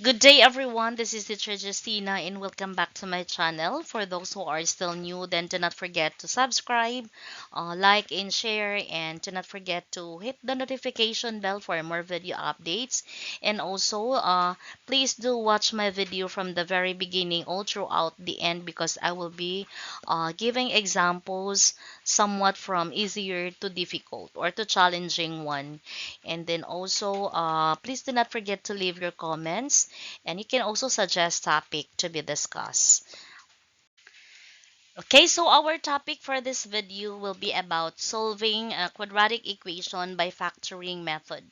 Good day, everyone. This is Teacher Justina, and welcome back to my channel. For those who are still new, then do not forget to subscribe, like, and share, and do not forget to hit the notification bell for more video updates. And also, please do watch my video from the very beginning all throughout the end because I will be giving examples somewhat from easier to difficult or to challenging one. And then also, please do not forget to leave your comments and you can also suggest topic to be discussed. Okay, so our topic for this video will be about solving a quadratic equation by factoring method.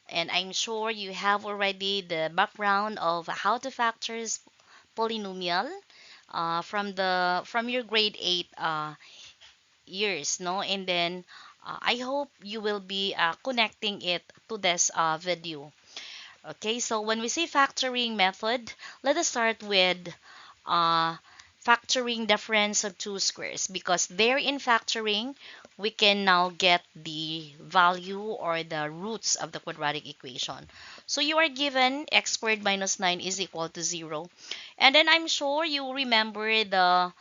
And I'm sure you have already the background of how to factors polynomial from your grade 8 years, no? And then I hope you will be connecting it to this video. Okay, so when we say factoring method, let us start with uh, factoring difference of two squares because there in factoring, we can now get the value or the roots of the quadratic equation. So you are given x squared minus 9 is equal to 0. And then I'm sure you remember the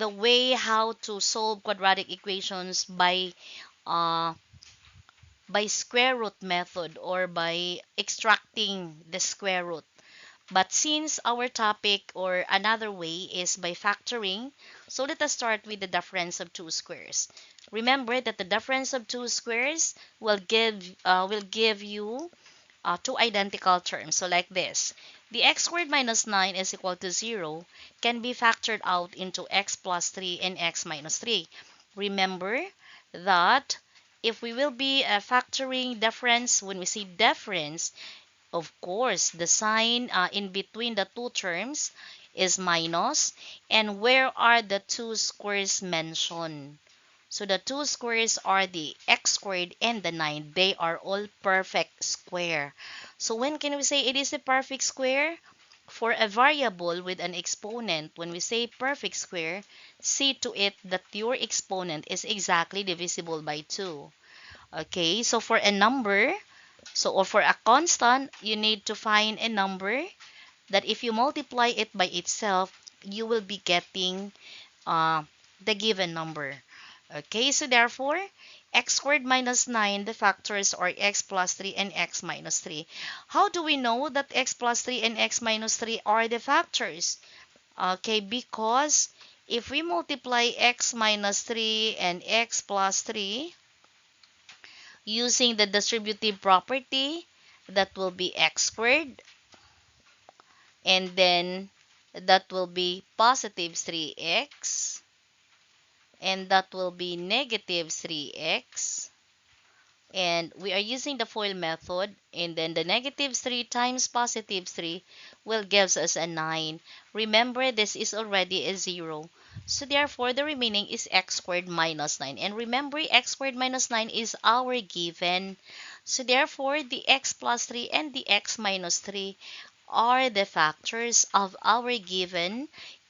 way how to solve quadratic equations uh, by square root method or by extracting the square root. But since our topic or another way is by factoring, so let us start with the difference of two squares. Remember that the difference of two squares will give you two identical terms. So like this, the x squared minus 9 is equal to 0 can be factored out into x plus 3 and x minus 3. Remember that if we will be factoring difference, when we say difference, of course, the sign in between the two terms is minus. And where are the two squares mentioned? So the two squares are the x squared and the 9. They are all perfect square. So when can we say it is a perfect square? For a variable with an exponent, when we say perfect square, see to it that your exponent is exactly divisible by 2. Okay, so for a number, or for a constant, you need to find a number that if you multiply it by itself, you will be getting uh, the given number. Okay, so therefore, x squared minus 9, the factors are x plus 3 and x minus 3. How do we know that x plus 3 and x minus 3 are the factors? Okay, because if we multiply x minus 3 and x plus 3, using the distributive property, that will be x squared, and then that will be positive 3x, and that will be negative 3x, and we are using the FOIL method, and then the negative 3 times positive 3 will gives us a 9. Remember, this is already a 0. So therefore, the remaining is x squared minus 9. And remember, x squared minus 9 is our given. So therefore, the x plus 3 and the x minus 3 are the factors of our given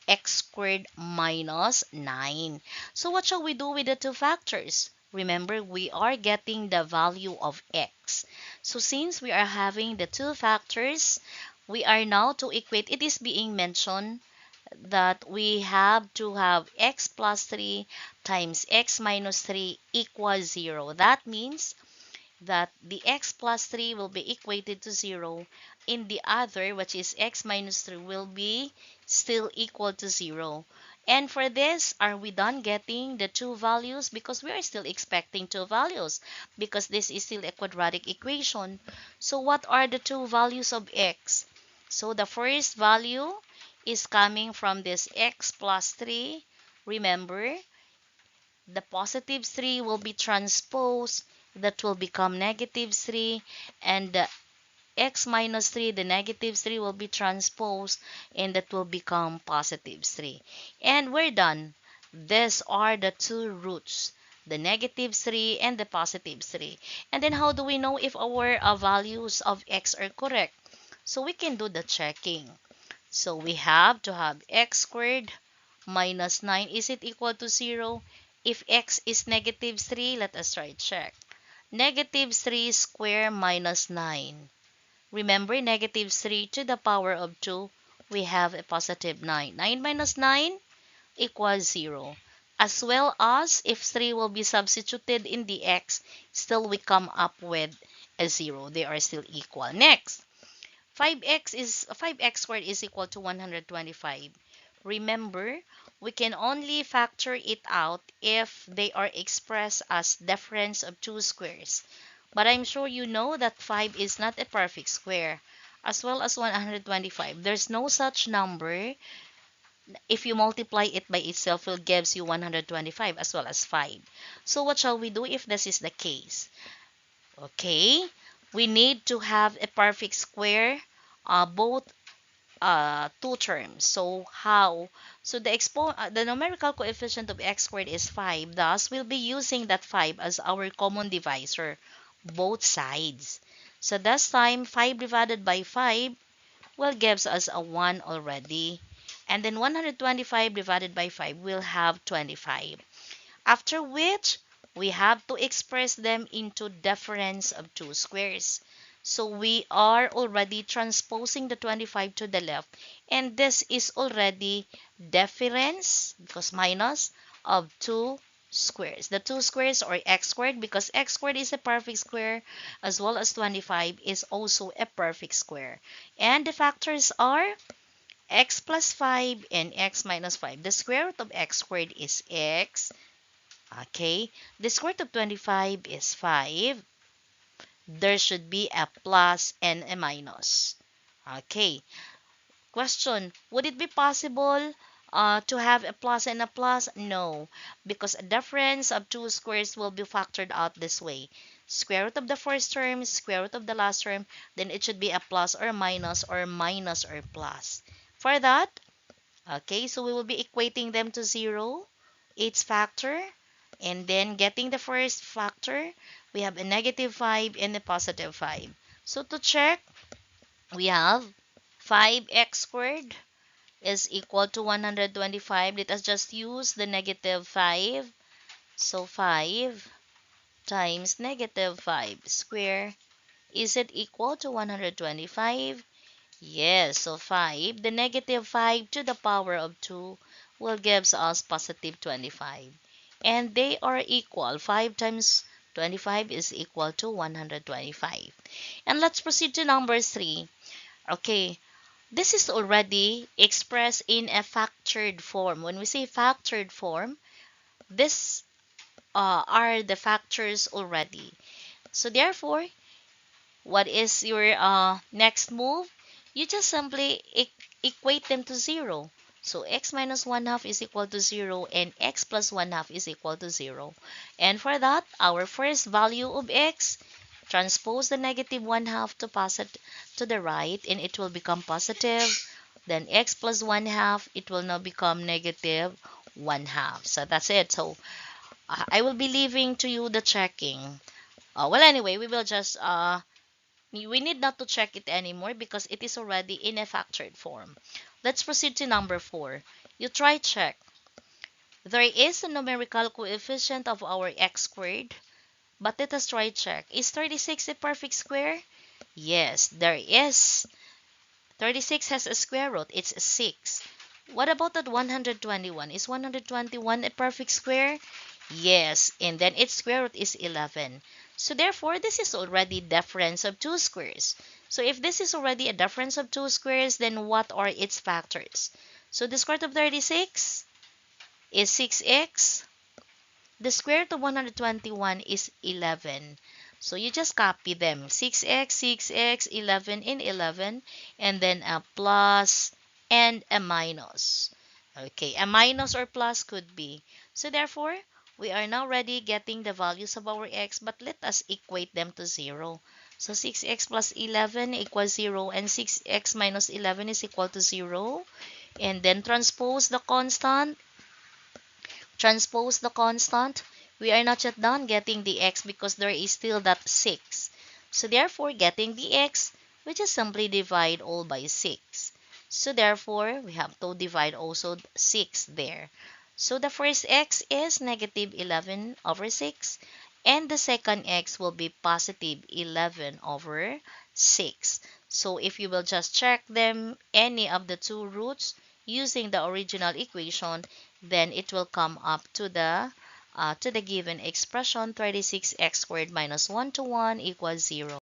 x squared minus 9. So what shall we do with the two factors? Remember, we are getting the value of x. So since we are having the two factors, we are now to equate. It is being mentioned that we have to have x plus 3 times x minus 3 equals 0. That means that the x plus 3 will be equated to 0, in the other, which is x minus 3, will be still equal to 0. And for this, are we done getting the two values? Because we are still expecting two values because this is still a quadratic equation. So what are the two values of x? So the first value is coming from this x plus 3. Remember, the positive 3 will be transposed, that will become negative 3, and the x minus 3, the negative 3 will be transposed, and that will become positive 3. And we're done. These are the two roots, the negative 3 and the positive 3. And then how do we know if our values of x are correct? So we can do the checking. So we have to have x squared minus 9. Is it equal to 0? If x is negative 3, let us try check. Negative 3 square minus 9. Remember, negative 3 to the power of 2, we have a positive 9. 9 minus 9 equals 0. As well as, if 3 will be substituted in the x, still we come up with a 0. They are still equal. Next, 5x squared is equal to 125. Remember, we can only factor it out if they are expressed as difference of two squares. But I'm sure you know that 5 is not a perfect square, as well as 125. There's no such number. If you multiply it by itself, it gives you 125 as well as 5. So what shall we do if this is the case? Okay, we need to have a perfect square, both two terms. So how? So the numerical coefficient of x squared is 5. Thus, we'll be using that 5 as our common divisor, both sides. So this time, 5 divided by 5 will gives us a 1 already. And then 125 divided by 5 will have 25. After which, we have to express them into difference of two squares. So we are already transposing the 25 to the left. And this is already difference, because minus, of two squares. The two squares are x squared, because x squared is a perfect square, as well as 25 is also a perfect square. And the factors are x plus 5 and x minus 5. The square root of x squared is x. Okay, the square root of 25 is 5. There should be a plus and a minus. Okay, question, would it be possible to have a plus and a plus? No, because a difference of two squares will be factored out this way. Square root of the first term, square root of the last term, then it should be a plus or minus or plus. For that, okay, so we will be equating them to 0, its factor, and then getting the first factor, we have a negative 5 and a positive 5. So to check, we have 5x squared is equal to 125. Let us just use the negative 5. So 5 times negative 5 square, is it equal to 125? Yes, so 5, the negative 5 to the power of 2 will gives us positive 25. And they are equal. 5 times 25 is equal to 125. And let's proceed to number 3. Okay, this is already expressed in a factored form. When we say factored form, this are the factors already. So therefore, what is your next move? You just simply equate them to 0. So x minus 1 half is equal to 0 and x plus 1 half is equal to 0. And for that, our first value of x, transpose the negative 1 half to pass it to the right and it will become positive. Then x plus 1 half, it will now become negative 1 half. So that's it. So I will be leaving to you the checking. Well, anyway, we need not to check it anymore because it is already in a factored form. Let's proceed to number 4. You try check. There is a numerical coefficient of our x squared, but let us try check. Is 36 a perfect square? Yes, there is. 36 has a square root. It's 6. What about that 121? Is 121 a perfect square? Yes, and then its square root is 11. So therefore, this is already difference of two squares. So if this is already a difference of two squares, then what are its factors? So the square root of 36 is 6x. The square root of 121 is 11. So you just copy them. 6x, 6x, 11, and 11. And then a plus and a minus. Okay, a minus or plus could be. So therefore, we are now ready getting the values of our x, but let us equate them to 0. So 6x plus 11 equals 0, and 6x minus 11 is equal to 0. And then transpose the constant. We are not yet done getting the x because there is still that 6. So therefore, getting the x, we just simply divide all by 6. So therefore, we have to divide also 6 there. So the first x is negative 11 over 6. And the second x will be positive 11 over 6. So if you will just check them, any of the two roots using the original equation, then it will come up to the given expression 36x squared minus 1 to 1 equals 0.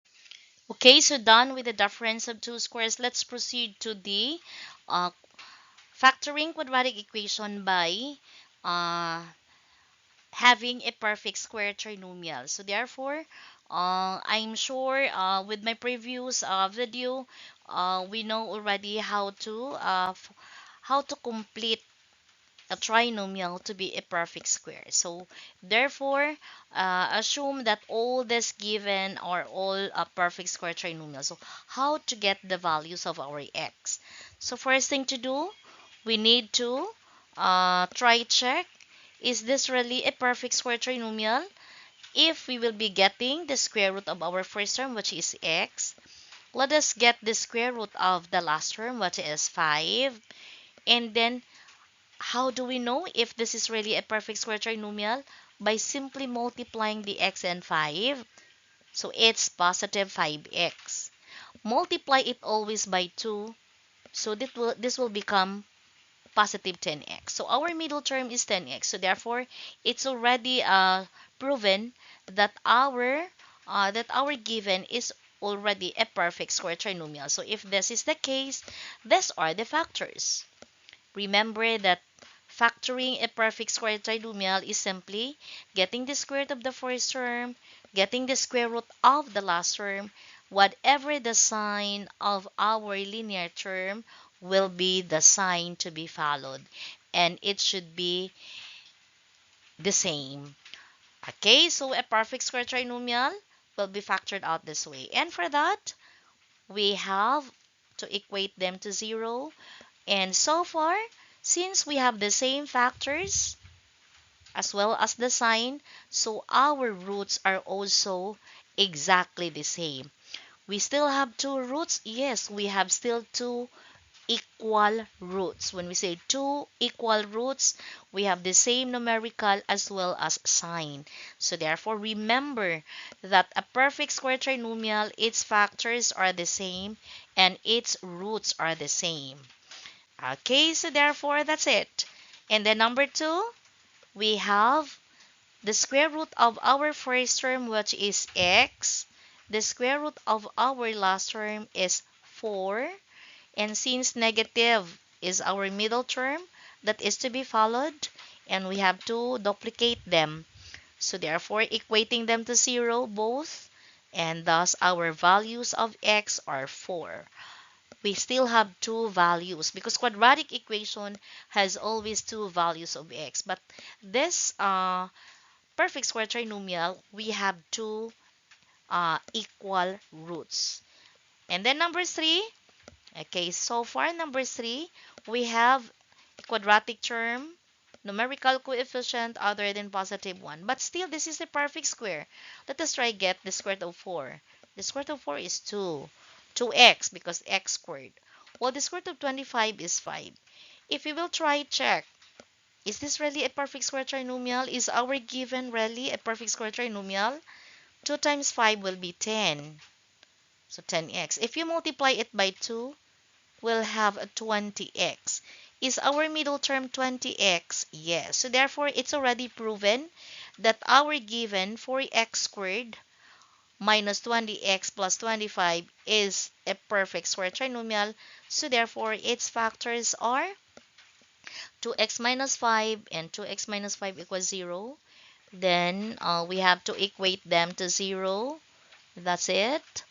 Okay, so done with the difference of two squares. Let's proceed to the uh, factoring quadratic equation by uh, having a perfect square trinomial. So therefore, I'm sure with my previous video, we know already how to complete a trinomial to be a perfect square. So therefore, assume that all this given are all a perfect square trinomial. So how to get the values of our x? So first thing to do, we need to try check, is this really a perfect square trinomial? If we will be getting the square root of our first term, which is x, let us get the square root of the last term, which is 5. And then, how do we know if this is really a perfect square trinomial? By simply multiplying the x and 5. So it's positive 5x. Multiply it always by 2. So this will become positive 10x. So our middle term is 10x. So therefore, it's already proven that our given is already a perfect square trinomial. So if this is the case, these are the factors. Remember that factoring a perfect square trinomial is simply getting the square root of the first term, getting the square root of the last term. Whatever the sign of our linear term will be the sign to be followed. And it should be the same. Okay, so a perfect square trinomial will be factored out this way. And for that, we have to equate them to 0. And so far, since we have the same factors as well as the sign, so our roots are also exactly the same. We still have two roots. Yes, we have still two equal roots. When we say two equal roots, we have the same numerical as well as sign. So therefore, remember that a perfect square trinomial, its factors are the same and its roots are the same. Okay, so therefore that's it. And then number 2, we have the square root of our first term, which is x. The square root of our last term is 4. And since negative is our middle term, that is to be followed, and we have to duplicate them. So therefore, equating them to 0 both, and thus our values of x are 4. We still have two values because quadratic equation has always two values of x, but this perfect square trinomial, we have two equal roots. And then number 3, okay, so for number 3, we have quadratic term, numerical coefficient other than positive 1, but still this is a perfect square. Let us try get the square root of 4. The square root of 4 is 2. 2x because x squared. Well, the square root of 25 is 5. If we will try check, is this really a perfect square trinomial? Is our given really a perfect square trinomial? 2 times 5 will be 10. So 10x. If you multiply it by 2, we'll have a 20x. Is our middle term 20x? Yes. So therefore, it's already proven that our given 4x squared minus 20x plus 25 is a perfect square trinomial. So therefore, its factors are 2x minus 5 and 2x minus 5 equals 0. Then we have to equate them to 0. That's it.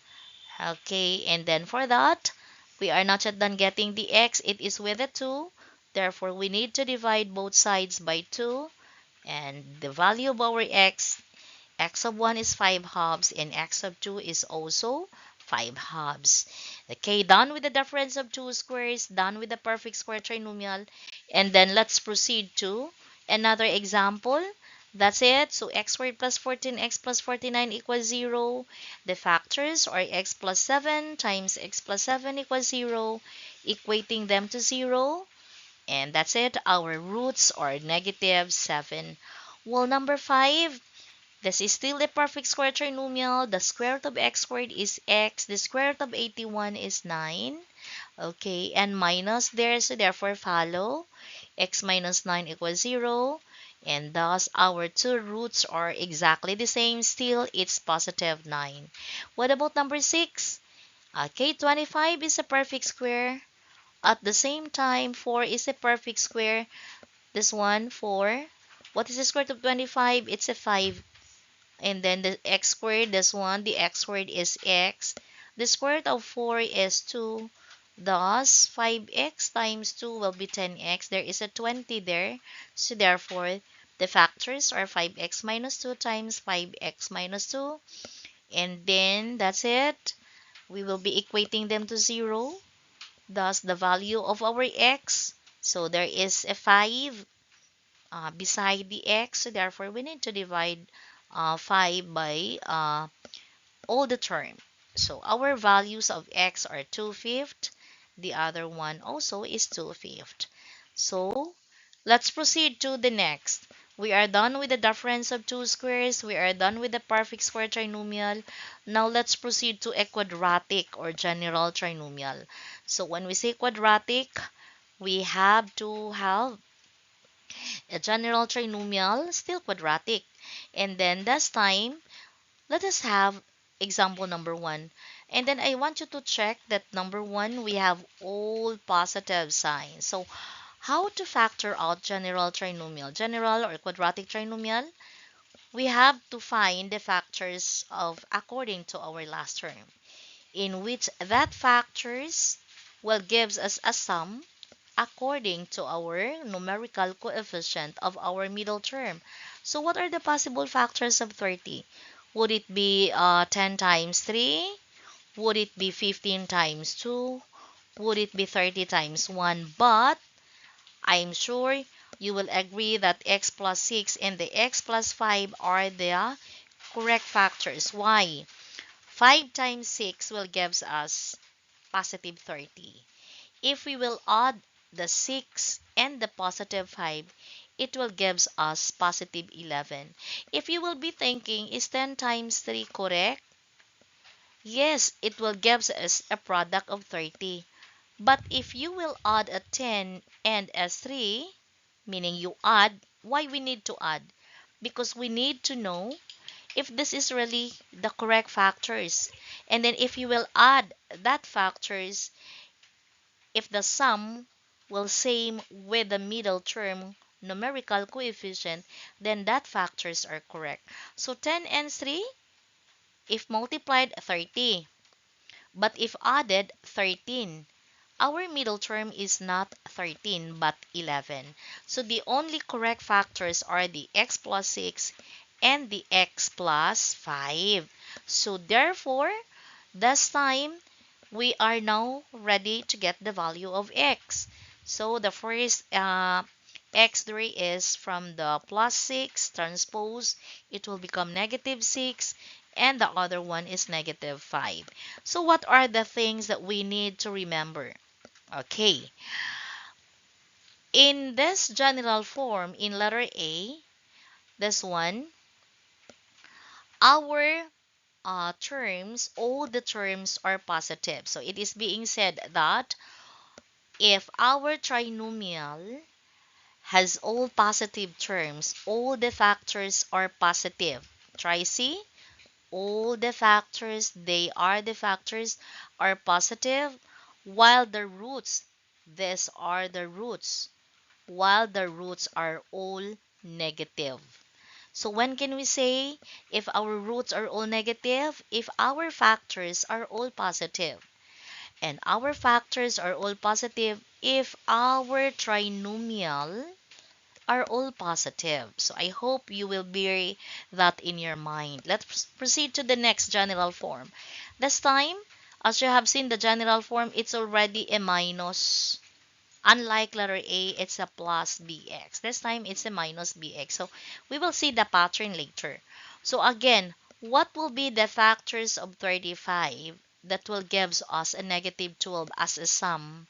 Okay, and then for that, we are not yet done getting the x. It is with a 2. Therefore, we need to divide both sides by 2. And the value of our x of 1 is 5 halves and x of 2 is also 5 halves. Okay, done with the difference of two squares, done with the perfect square trinomial. And then let's proceed to another example. That's it. So x squared plus 14x plus 49 equals 0. The factors are x plus 7 times x plus 7 equals 0, equating them to 0. And that's it. Our roots are negative 7. Well, number 5, This is still a perfect square trinomial. The square root of x squared is x. The square root of 81 is 9. Okay, and minus there, so therefore follow x minus 9 equals 0. And thus our two roots are exactly the same. Still, it's positive 9. What about number 6? Okay, 25 is a perfect square. At the same time, 4 is a perfect square. This one, 4. What is the square root of 25? It's a 5. And then the x squared, this one, the x squared is x. The square root of 4 is 2. Thus, 5x times 2 will be 10x. There is a 20 there. So therefore, the factors are 5x minus 2 times 5x minus 2. And then, that's it. We will be equating them to 0. Thus, the value of our x. So there is a 5 beside the x. So therefore, we need to divide 5 by all the term. So our values of x are 2/5. The other one also is 2/5. So let's proceed to the next. We are done with the difference of two squares. We are done with the perfect square trinomial. Now let's proceed to a quadratic or general trinomial. So when we say quadratic, we have to have a general trinomial, still quadratic. And then this time, let us have example number 1. And then I want you to check that number 1, we have all positive signs. So how to factor out general trinomial, general or quadratic trinomial? We have to find the factors of according to our last term, in which that factors will gives us a sum according to our numerical coefficient of our middle term. So what are the possible factors of 30? Would it be 10 times 3? Would it be 15 times 2? Would it be 30 times 1? But I'm sure you will agree that x plus 6 and the x plus 5 are the correct factors. Why? 5 times 6 will gives us positive 30. If we will add the 6 and the positive 5, it will gives us positive 11. If you will be thinking, is 10 times 3 correct? Yes, it will gives us a product of 30. But if you will add a 10 and a 3, meaning you add, why we need to add? Because we need to know if this is really the correct factors. And then if you will add that factors, if the sum will same with the middle term numerical coefficient, then that factors are correct. So 10 and 3, if multiplied 30, but if added 13, our middle term is not 13 but 11. So the only correct factors are the x plus 6 and the x plus 5. So therefore, this time, we are now ready to get the value of x. So the first x there is from the plus 6 transpose, it will become negative 6, and the other one is negative 5. So what are the things that we need to remember? Okay, in this general form, in letter A, this one, our terms, all the terms are positive. So it is being said that if our trinomial has all positive terms, all the factors are positive. Try see, all the factors, they are the factors are positive, while the roots, these are the roots, while the roots are all negative. So when can we say if our roots are all negative? If our factors are all positive. And our factors are all positive if our trinomial are all positive. So I hope you will bear that in your mind. Let's proceed to the next general form. This time, as you have seen the general form, it's already a minus. Unlike letter A, it's a plus bx. This time, it's a minus bx. So we will see the pattern later. So again, what will be the factors of 35 that will gives us a negative 12 as a sum?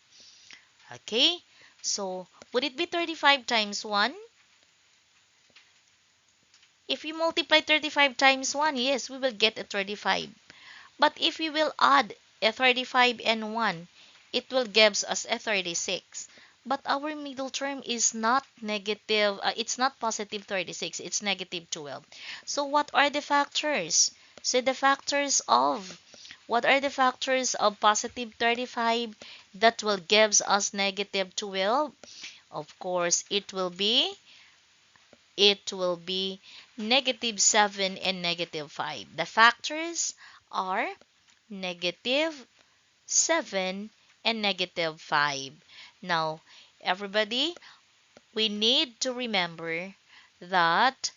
Okay, so would it be 35 times 1? If you multiply 35 times 1, yes, we will get a 35. But if we will add a 35 and 1, it will gives us a 36. But our middle term is not negative, it's not positive 36, it's negative 12. So what are the factors? So the factors of, what are the factors of positive 35 that will gives us negative 12? Of course, it will be negative 7 and negative 5. The factors are negative 7 and negative 5. Now, everybody, we need to remember that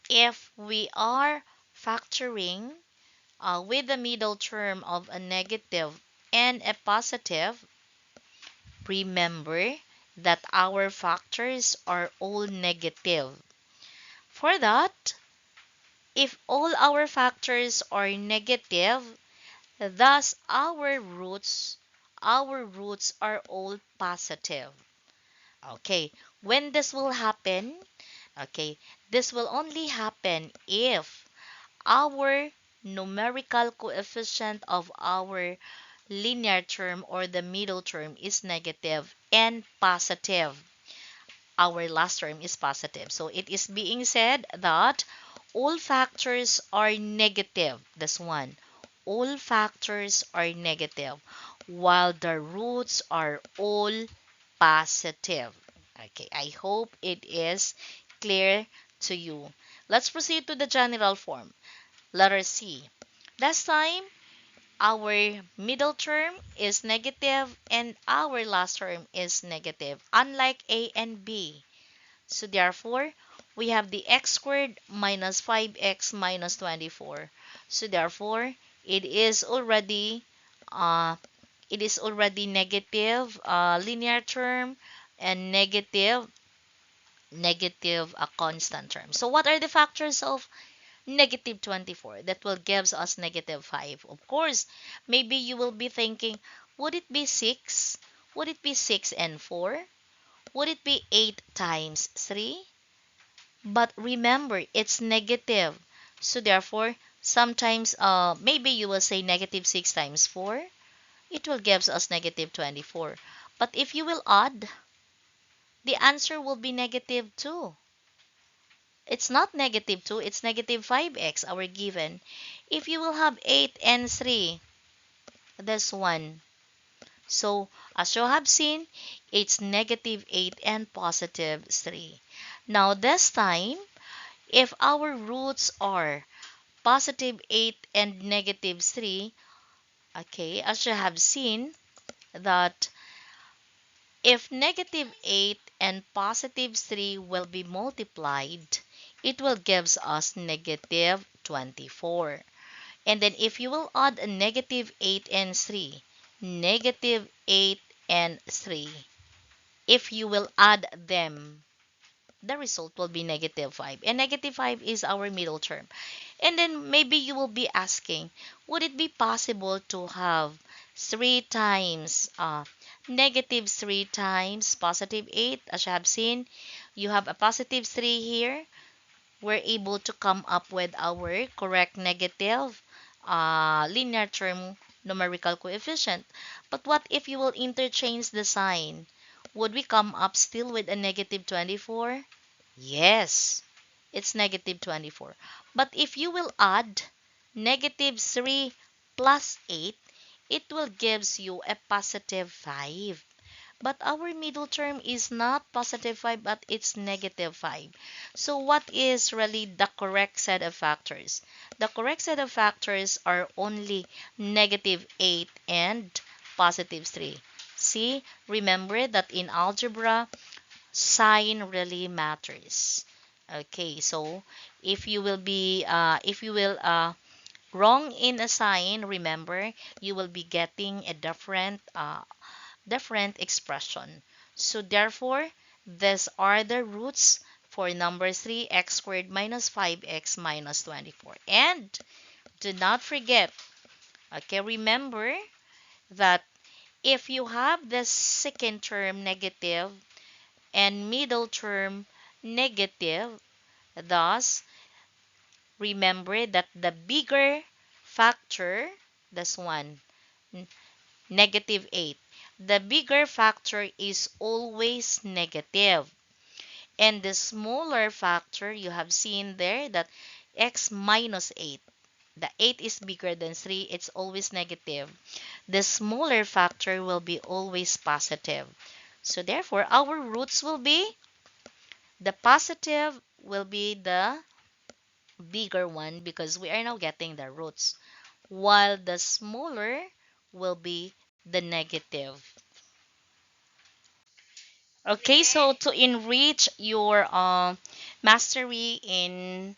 if we are factoring with the middle term of a negative and a positive, remember that our factors are all negative. For that, if all our factors are negative, thus our roots are all positive. Okay, when this will happen, okay, this will only happen if our numerical coefficient of our linear term or the middle term is negative and positive. Our last term is positive. So it is being said that all factors are negative. That's one. All factors are negative, while the roots are all positive. Okay, I hope it is clear to you. Let's proceed to the general form. Letter C. Last time, our middle term is negative and our last term is negative, unlike A and B. So therefore, we have the x squared minus 5x minus 24. So therefore, it is already uh, negative linear term and negative a constant term. So what are the factors of negative 24 that will gives us negative 5? Of course, maybe you will be thinking, would it be 6? Would it be 6 and 4? Would it be 8 times 3? But remember, it's negative. So therefore, sometimes maybe you will say negative 6 times 4. It will gives us negative 24. But if you will add, the answer will be negative 2. It's not negative 2, it's negative 5x, our given. If you will have 8 and 3, this one. So, as you have seen, it's negative 8 and positive 3. Now, this time, if our roots are positive 8 and negative 3, okay, as you have seen, that if negative 8 and positive 3 will be multiplied, it will gives us negative 24. And then if you will add a negative 8 and 3, negative 8 and 3, if you will add them, the result will be negative 5. And negative 5 is our middle term. And then maybe you will be asking, would it be possible to have 3 times negative 3 times positive 8? As you have seen, you have a positive 3 here. We're able to come up with our correct negative linear term numerical coefficient. But what if you will interchange the sign? Would we come up still with a negative 24? Yes, it's negative 24. But if you will add negative 3 plus 8, it will gives you a positive 5. But our middle term is not positive 5, but it's negative 5. So what is really the correct set of factors? The correct set of factors are only negative 8 and positive 3. See, remember that in algebra, sign really matters. Okay, so if you will wrong in a sign, remember you will be getting a different expression. So therefore, these are the roots for number 3, x squared minus 5x minus 24. And do not forget, okay, remember that if you have the second term negative and middle term negative, thus remember that the bigger factor, this one, n- negative 8. The bigger factor is always negative. And the smaller factor, you have seen there that x minus 8. The 8 is bigger than 3. It's always negative. The smaller factor will be always positive. So therefore, our roots will be, the positive will be the bigger one because we are now getting the roots, while the smaller will be the negative. Okay, so to enrich your mastery in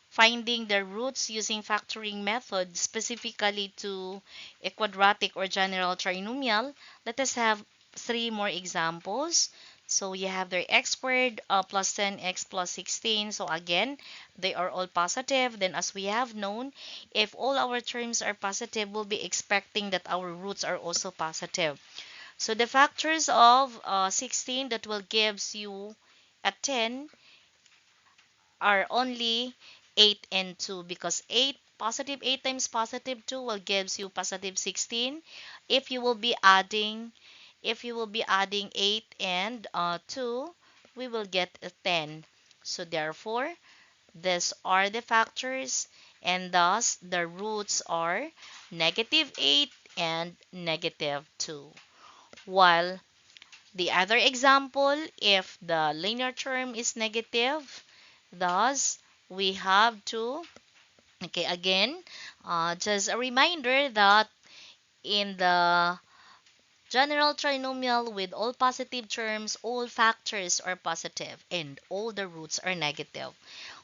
finding the roots using factoring method specifically to a quadratic or general trinomial, let us have three more examples. So you have their x squared plus 10x plus 16. So again, they are all positive. Then as we have known, if all our terms are positive, we'll be expecting that our roots are also positive. So the factors of 16 that will gives you a 10 are only 8 and 2 because 8 positive 8 times positive 2 will gives you positive 16. If you will be adding if you will be adding 8 and 2, we will get a 10. So therefore, these are the factors, and thus the roots are negative 8 and negative 2. While the other example, if the linear term is negative, thus we have to, okay, again, just a reminder that in the general trinomial with all positive terms, all factors are positive and all the roots are negative.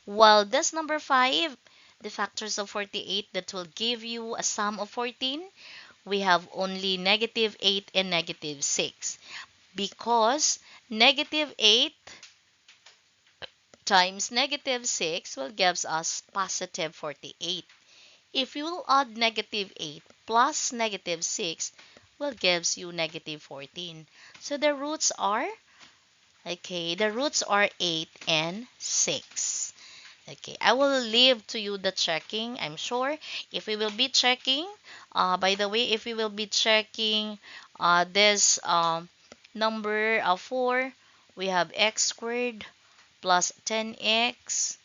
While this number 5, the factors of 48 that will give you a sum of 14, we have only negative 8 and negative 6 because negative 8 times negative 6 will gives us positive 48. If you will add negative 8 plus negative 6 will gives you negative 14. So the roots are 8 and 6. Okay, I will leave to you the checking. I'm sure if we will be checking, by the way, if we will be checking this number of 4, we have x squared plus 10x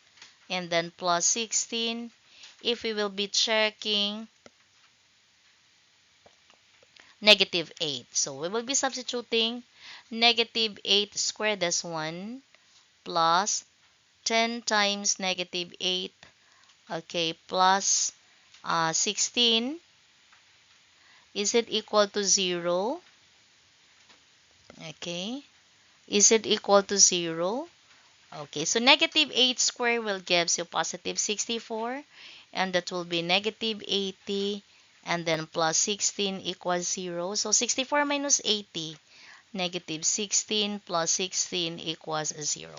and then plus 16. If we will be checking negative 8, so we will be substituting negative 8 squared as 1 plus 10 times negative 8, okay, plus 16. Is it equal to 0? Okay. Is it equal to 0? Okay, so negative 8 squared will gives you positive 64, and that will be negative 80, and then plus 16 equals 0. So 64 minus 80, negative 16 plus 16 equals 0.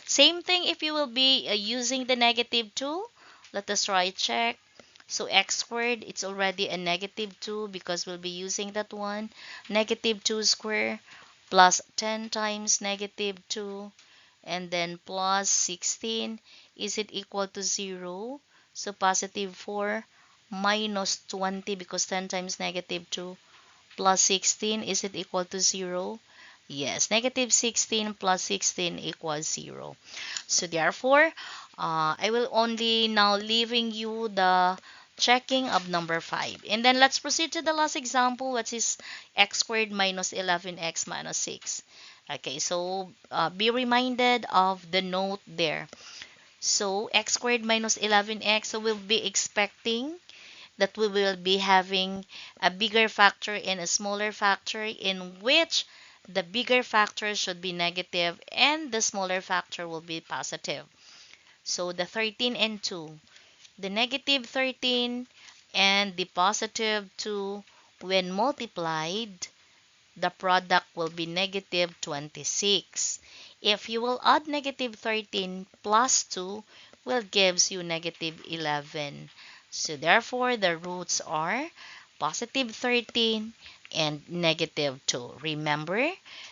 Same thing if you will be using the negative 2. Let us try check. So x squared, it's already a negative 2 because we'll be using that one. Negative 2 squared plus 10 times negative 2 and then plus 16. Is it equal to 0? So positive 4 minus 20 because 10 times negative 2 plus 16. Is it equal to 0? Yes, negative 16 plus 16 equals 0. So therefore, I will only now leaving you the checking of number 5. And then let's proceed to the last example, which is x squared minus 11x minus 6. Okay, so be reminded of the note there. So x squared minus 11x, so we'll be expecting that we will be having a bigger factor and a smaller factor in which the bigger factor should be negative and the smaller factor will be positive. So the 13 and 2, the negative 13 and the positive 2 when multiplied, the product will be negative 26. If you will add negative 13 plus 2 will gives you negative 11. So therefore, the roots are positive 13, and negative 2. Remember,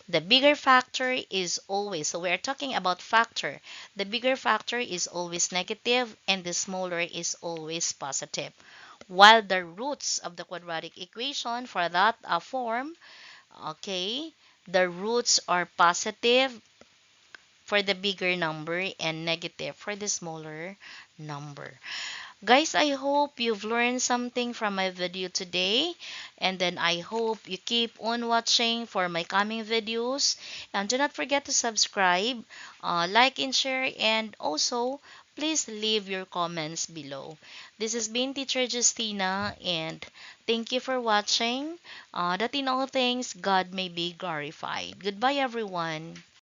the bigger factor is always, so we're talking about factor, the bigger factor is always negative and the smaller is always positive. While the roots of the quadratic equation for that form, okay, the roots are positive for the bigger number and negative for the smaller number. Guys, I hope you've learned something from my video today. And then I hope you keep on watching for my coming videos. And do not forget to subscribe, like and share. And also, please leave your comments below. This has been Teacher Justina. And thank you for watching. That in all things, God may be glorified. Goodbye, everyone.